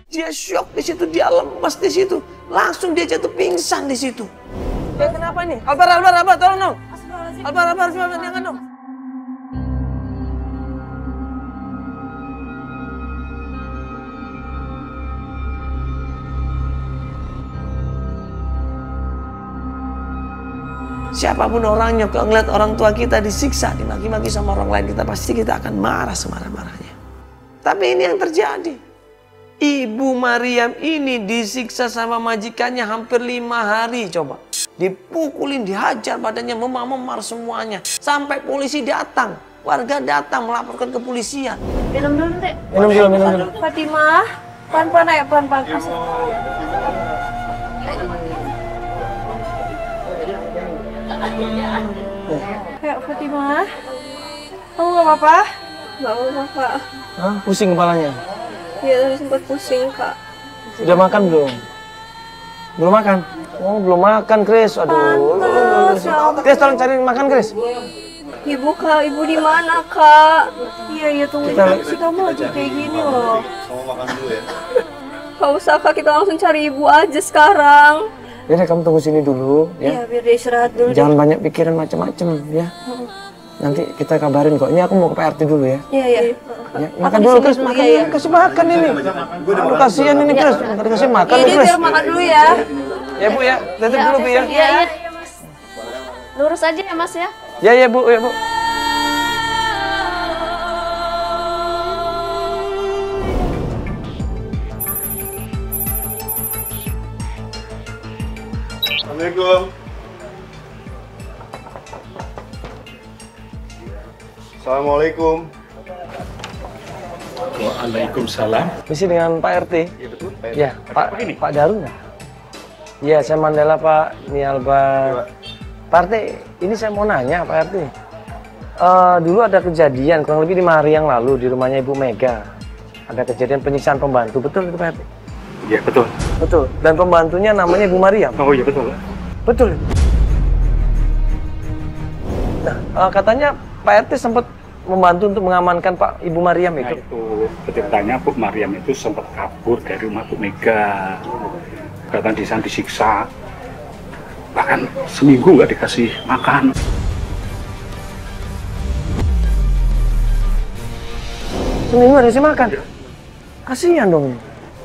Dia syok di situ, dia lemas di situ. Langsung dia jatuh pingsan di situ. Ya kenapa nih? Albar, tolong dong. Albar, jangan dong. Siapapun orangnya, kalau ngeliat orang tua kita disiksa, dimaki-maki sama orang lain, kita akan marah semarah-marahnya. Tapi ini yang terjadi. Ibu Maryam ini disiksa sama majikannya hampir 5 hari coba. Dipukulin, dihajar, badannya memar-memar semuanya. Sampai polisi datang, warga datang melaporkan ke polisian. Minum dulu, Teh. Minum dulu. Fatimah, pelan-pelan aja, pelan-pelan. Kayak Fatimah, kamu gak apa-apa? Gak apa-apa, Kak. Hah? Pusing kepalanya? Iya, tadi sempat pusing, Kak. Udah makan belum? Belum makan? Oh, belum makan, Chris. Aduh. Chris, tolong cari makan, Chris. Ibu, Kak. Ibu di mana, Kak? Iya, tungguin sih. Kamu lagi kayak gini loh. Kamu makan dulu ya? Gak usah, Kak. Kita langsung cari ibu aja sekarang. Ya, kamu tunggu sini dulu, ya. Iya, biar dia istirahat dulu. Jangan banyak pikiran macam-macam, ya. Nanti kita kabarin kok. Ini aku mau ke PRT dulu ya. Iya. Ya, makan dulu, Chris. Makan dulu. Kasih makan ini. Aduh, kasihan ini, Chris. Nggak dikasih makan, Iya, Chris. biar makan dulu ya. Ya, Bu, ya. Titip dulu, Bu, ya. Iya, Mas. Lurus aja ya, Mas, ya. Ya, Bu. Ya, Bu. Assalamualaikum. Assalamualaikum. Waalaikumsalam. Misi dengan Pak RT. Iya betul. Ya, Pak Darun nggak? Iya, saya Mandela, Pak. Ini Albar. Pak RT, ini saya mau nanya, Pak RT. Dulu ada kejadian kurang lebih 5 hari yang lalu di rumahnya Ibu Mega. Ada kejadian penyiksaan pembantu, betul itu Pak RT? Iya betul. Betul. Dan pembantunya namanya Ibu Maryam. Oh iya betul. Betul. Nah, katanya Pak RT sempat membantu untuk mengamankan Pak Ibu Maryam itu. Nah, itu ceritanya Bu Maryam itu sempat kabur dari rumah Bu Mega. Katanya di sana disiksa. Bahkan seminggu nggak dikasih makan. Seminggu nggak dikasih makan? Kasihan dong.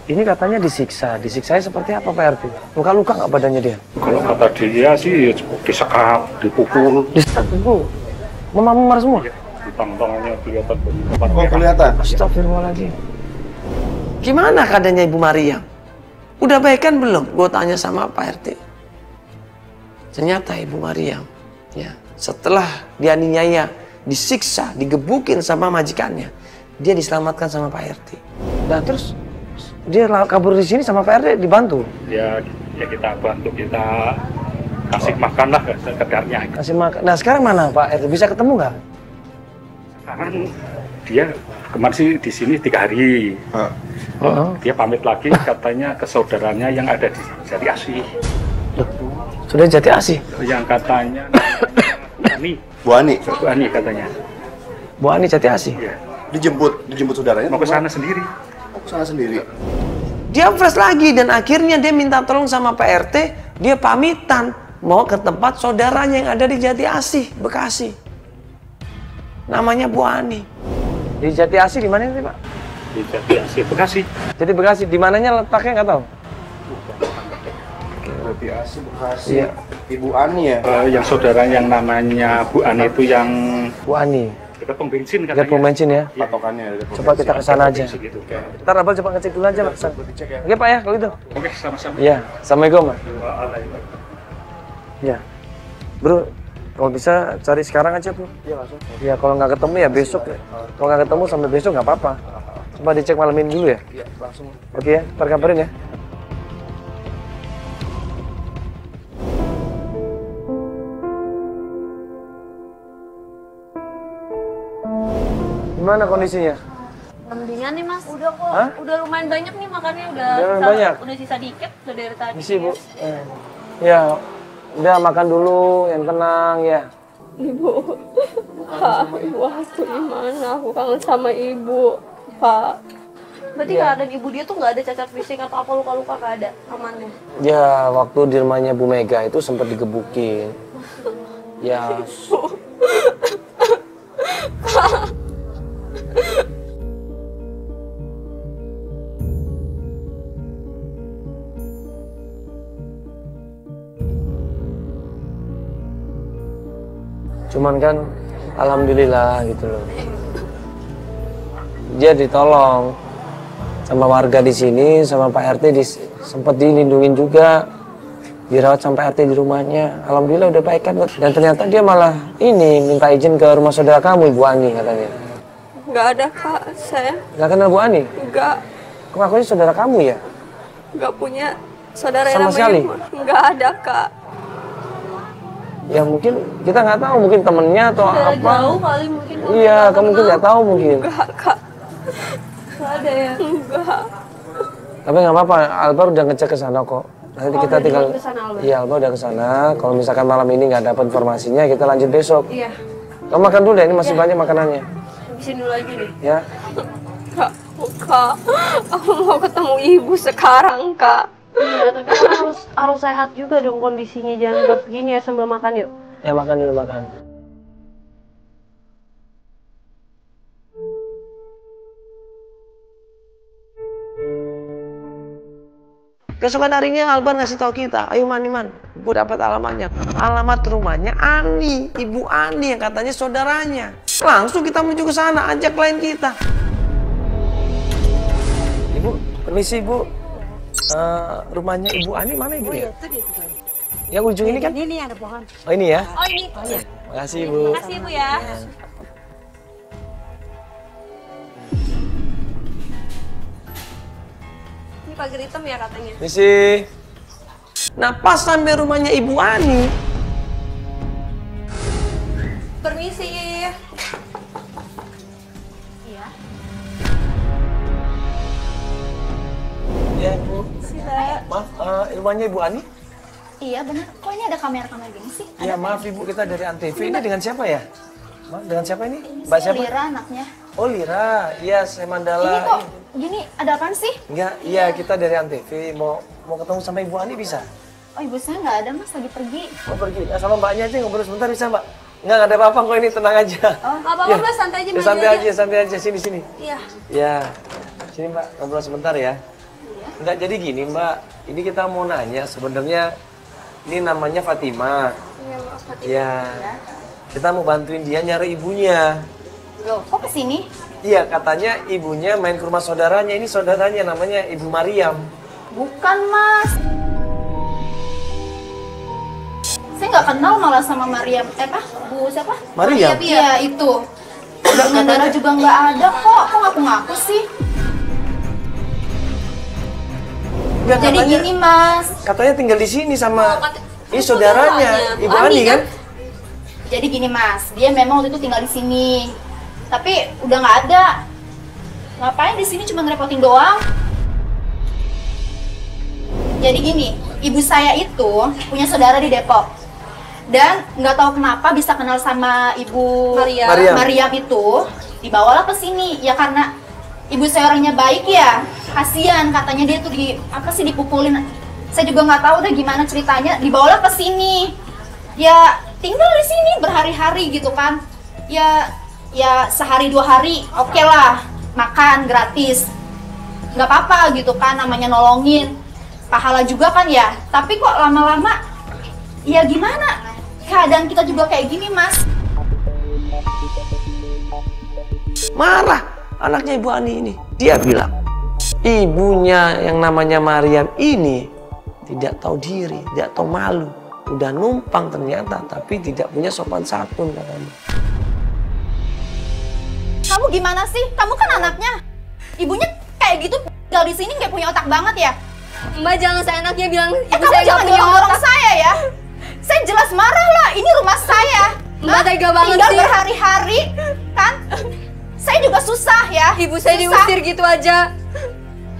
Ini katanya disiksa. Disiksanya seperti apa Pak RT? Luka-luka nggak badannya dia? Kalau kata dia sih disekap, dipukul. Disekap, dipukul. Memar-memar semua? Di tangannya kelihatan banyak. Oh, kelihatan. Astagfirullahaladzim. Gimana keadaannya Ibu Maryam? Udah baikan belum? Gue tanya sama Pak RT. Ternyata Ibu Maryam, ya, setelah dianiaya, disiksa, digebukin sama majikannya, dia diselamatkan sama Pak RT. Nah terus dia kabur di sini sama Pak RT dibantu. Ya kita bantu, kita kasih makan lah sekedarnya. Kasih makan. Nah sekarang mana Pak RT? Bisa ketemu nggak? Sekarang dia kemarin sih di sini 3 hari. Dia pamit lagi katanya ke saudaranya yang ada di Jati Asih. Sudah Jati Asih? Yang katanya Bu Ani. Bu Ani katanya. Bu Ani Jati Asih? Ya. Dijemput saudaranya? Mau ke sana sendiri. Mau ke sana sendiri. Dia fresh lagi dan akhirnya dia minta tolong sama Pak RT. Dia pamitan mau ke tempat saudaranya yang ada di Jati Asih, Bekasi. Namanya Bu Ani. Di Jati Asih di mana sih Pak? Di Jati Asih, Bekasi. Jadi Bekasi, di mananya letaknya nggak tahu? Jati Asih, Bekasi. Iya. Ibu Ani ya? Yang saudara yang namanya Bu Ani itu yang Bu Ani. dekat pom bensin katanya. Dekat pom bensin ya? Patokannya. Coba kita ke sana aja. Gitu. Ntar Abang coba ngecek dulu aja Pak. Oke Pak ya kalau itu. Oke, sama-sama. Iya, Assalamualaikum Pak. Iya. Bro, kalau bisa cari sekarang aja Bro. Iya langsung. Iya, kalau nggak ketemu ya besok ya. Kalau nggak ketemu sampai besok nggak apa-apa. Coba dicek malam ini dulu ya. Iya, langsung. Oke ya, ntar kabarin ya. Gimana kondisinya? Mendingan nih Mas, udah kok. Hah? Udah lumayan banyak nih makannya, udah banyak? Udah sisa dikit udah dari tadi. Misi Bu. Ya, udah makan dulu yang tenang ya. Ibu. Pak, ibu aku gimana? Aku kangen sama ibu, Pak. Berarti keadaan ibu dia tuh nggak ada cacat fisik atau apa luka-luka, nggak ada amannya? Ya, waktu di rumahnya Bu Mega itu sempat digebukin. Ya. Cuman kan alhamdulillah gitu loh. Dia ditolong sama warga di sini, sama Pak RT sempat dilindungin juga. Dirawat sampai RT di rumahnya. Alhamdulillah udah baik kan. Dan ternyata dia malah ini minta izin ke rumah saudara kamu, Ibu Ani katanya. Nggak ada, Kak. Saya Nggak kenal Bu Ani? nggak Ngakunya saudara kamu ya? punya saudara Sama yang namanya sekali? nggak ada, Kak. Ya mungkin kita nggak tahu, mungkin temennya atau Udah apa. jauh kali mungkin. Iya, kamu mungkin nggak tahu mungkin. Nggak, Kak. Nggak ada ya. Nggak. Tapi nggak apa-apa, Albar udah ngecek ke sana kok. Nanti kita udah tinggal. ke sana, Albar? Iya, Albar udah ke sana. Kalau misalkan malam ini nggak dapat informasinya, kita lanjut besok. Iya. Kamu makan dulu ya, ini masih banyak makanannya. Habisin dulu aja nih. Ya. Kak, aku mau ketemu ibu sekarang, Kak. Iya, tapi kan harus sehat juga dong kondisinya, jangan berat begini ya sambil makan yuk. Ya makan dulu makan. Keesokan harinya Albar ngasih tahu kita, ayo Man, gue dapat alamatnya. Alamat rumahnya Ani, Ibu Ani yang katanya saudaranya. Langsung kita menuju ke sana, ajak klien kita. Ibu, permisi Ibu. Rumahnya Ibu Ani mana Ibu ya? Yang ujung ini kan? Ini ada pohon. Oh ini ya? Oh ini. Oh, iya. Makasih Ibu. Makasih Bu ya. Ini pagar hitam ya katanya. Misi. Nah pas sampai rumahnya Ibu Ani. Permisi. Iya. Ya Ibu. Maaf, rumahnya Ibu Ani? Iya benar. Kok ini ada kamera-kamera gini sih? Ya maaf Ibu, kita dari Antv. Ini dengan siapa ya? Maaf, dengan siapa ini? Mbak siapa? Lira anaknya. Oh Lira, iya saya Mandala. Ini kok gini ada apaan sih? Enggak, iya kita dari Antv. Mau ketemu sama Ibu Ani bisa? Oh ibu saya nggak ada mas, lagi pergi. Mau pergi? Nah, sama Mbaknya aja ngobrol sebentar bisa Mbak? Enggak ada apa-apa kok ini, tenang aja. Oh, nggak apa-apa, Mbak, santai aja. Ya, Mbak, santai aja. Sini. Iya. Ya, sini Mbak, ngobrol sebentar ya. Enggak, jadi gini Mbak, ini kita mau nanya sebenarnya ini namanya Fatima. Iya, Mbak, Fatima. Ya, kita mau bantuin dia nyari ibunya. Loh kok kesini? Iya, katanya ibunya main ke rumah saudaranya. Ini saudaranya namanya Ibu Mariam. Bukan mas. Saya nggak kenal malah sama Mariam. Bu siapa? Mariam? Iya itu. Saudara juga nggak ada kok. Kok ngaku-ngaku sih? Enggak, Jadi katanya, gini mas. katanya tinggal di sini sama ini saudaranya, saudaranya, Ibu Bu Ani Ani kan? Jadi gini mas, dia memang waktu itu tinggal di sini. Tapi udah nggak ada. Ngapain di sini cuma ngerepotin doang? Jadi gini, ibu saya itu punya saudara di Depok. Dan nggak tahu kenapa bisa kenal sama ibu Mariam itu, dibawalah ke sini. Ya karena ibu saya orangnya baik ya, kasihan katanya dia tuh dipukulin. Saya juga nggak tahu deh gimana ceritanya. Dibawalah ke sini. Ya tinggal di sini berhari-hari gitu kan. Ya sehari 2 hari oke lah, makan gratis. Nggak apa-apa gitu kan, namanya nolongin. Pahala juga kan ya. Tapi kok lama-lama ya gimana? Keadaan kita juga kayak gini, Mas. Marah anaknya Ibu Ani ini. Dia bilang, ibunya yang namanya Mariam ini tidak tahu diri, tidak tahu malu. Udah numpang ternyata, tapi tidak punya sopan santun katanya. Kamu gimana sih? Kamu kan anaknya. Ibunya kayak gitu, tinggal di sini nggak punya otak banget ya? Mbak jangan seenaknya bilang ibu Kamu saya nggak jangan punya dorong otak. saya ya. Saya jelas marah lah, ini rumah saya. Mbak tega banget tinggal sih. berhari-hari, kan? Saya juga susah ya. Ibu saya Susah. diusir gitu aja.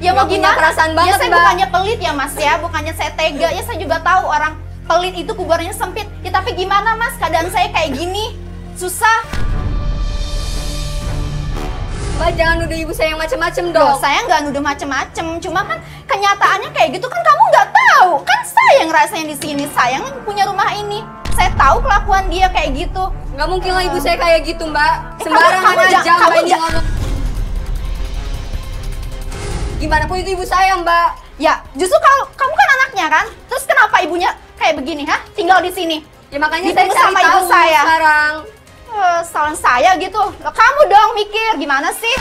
Ya mau Nggak punya gimana? perasaan banget, ya saya Mbak. bukannya pelit ya Mas ya, bukannya saya tega. Ya saya juga tahu orang pelit itu kuburannya sempit. Ya tapi gimana Mas, keadaan saya kayak gini. susah. Mbak jangan nuduh ibu saya yang macem-macem dong. Loh, saya nggak nuduh macem-macem, cuma kan kenyataannya kayak gitu kan kamu nggak tahu. Kan saya yang ngerasain di sini, saya yang punya rumah ini. Saya tahu kelakuan dia kayak gitu. Nggak mungkin lah ibu saya kayak gitu, Mbak. kamu Sembarangan aja kamu Mbak ini ngomong. Gimana pun itu ibu saya, Mbak. Ya, justru kamu kan anaknya kan? Terus kenapa ibunya kayak begini, ha? Tinggal di sini. Ya makanya Ditunggu saya cari sama ibu tahu saya. sekarang. Salah saya gitu. Loh, kamu dong mikir gimana sih?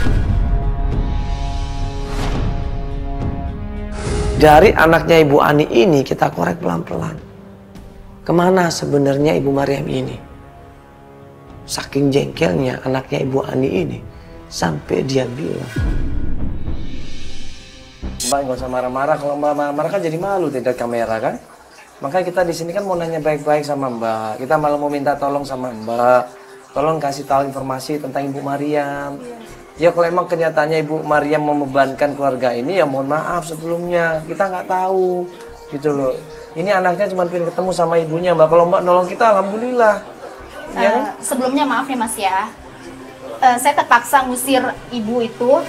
Dari anaknya Ibu Ani ini kita korek pelan-pelan. Kemana sebenarnya Ibu Maryam ini? Saking jengkelnya anaknya Ibu Ani ini sampai dia bilang, Mbak nggak usah marah-marah, kalau Mbak marah-marah kan jadi malu tidak kamera kan? Makanya kita di sini kan mau nanya baik-baik sama Mbak. Kita malah mau minta tolong sama Mbak. Tolong kasih tahu informasi tentang Ibu Maryam. Ya kalau emang kenyataannya Ibu Maryam membebankan keluarga ini ya mohon maaf sebelumnya. Kita nggak tahu gitu loh. Ini anaknya cuma pengen ketemu sama ibunya Mbak. Kalau Mbak nolong kita alhamdulillah. Ya kan? Sebelumnya maaf nih Mas ya. Saya terpaksa ngusir ibu itu.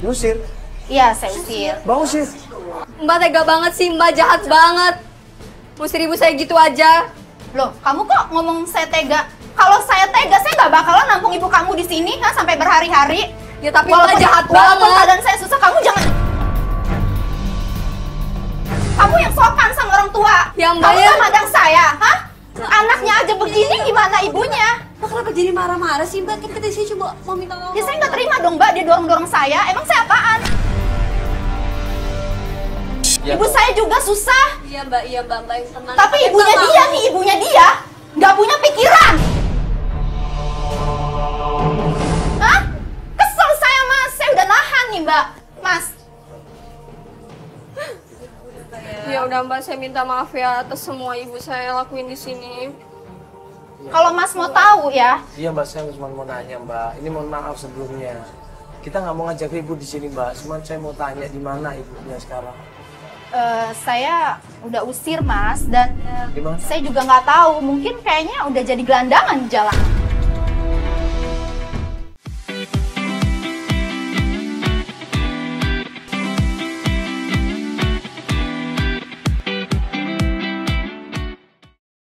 Usir? Iya, saya usir. Mbak usir? Mbak tega banget sih, Mbak jahat banget. Ngusir ibu saya gitu aja. Loh, kamu kok ngomong saya tega? Kalau saya tega, saya nggak bakalan nampung ibu kamu di sini kan sampai berhari-hari. Ya tapi Mbak jahat walaupun banget. keadaan saya susah, kamu jangan. Kamu yang sopan sama orang tua. Ya, Mbak, kamu ya. kan madang saya, hah? Anaknya aja begini, gimana ibunya? Mbak kenapa jadi marah-marah sih, Mbak? Kan kita sih cuma mau minta tolong. Ya saya nggak terima dong Mbak, dia dorong-dorong saya. Emang saya apaan? Ya, Ibu saya juga susah. Iya Mbak yang tenang. Tapi ibunya dia nih, ibunya dia nggak punya pikiran. Hah? Kesel saya Mas, saya udah nahan nih Mbak. Mas, Ya udah Mbak, saya minta maaf ya atas semua ibu saya lakuin di sini. kalau Mas mau tahu ya, Iya Mbak, saya cuma mau nanya Mbak. Ini mohon maaf sebelumnya. Kita nggak mau ngajak ibu di sini Mbak. Cuma saya mau tanya di mana ibunya sekarang. saya udah usir Mas dan Di mana? saya juga nggak tahu. Mungkin kayaknya udah jadi gelandangan di jalan.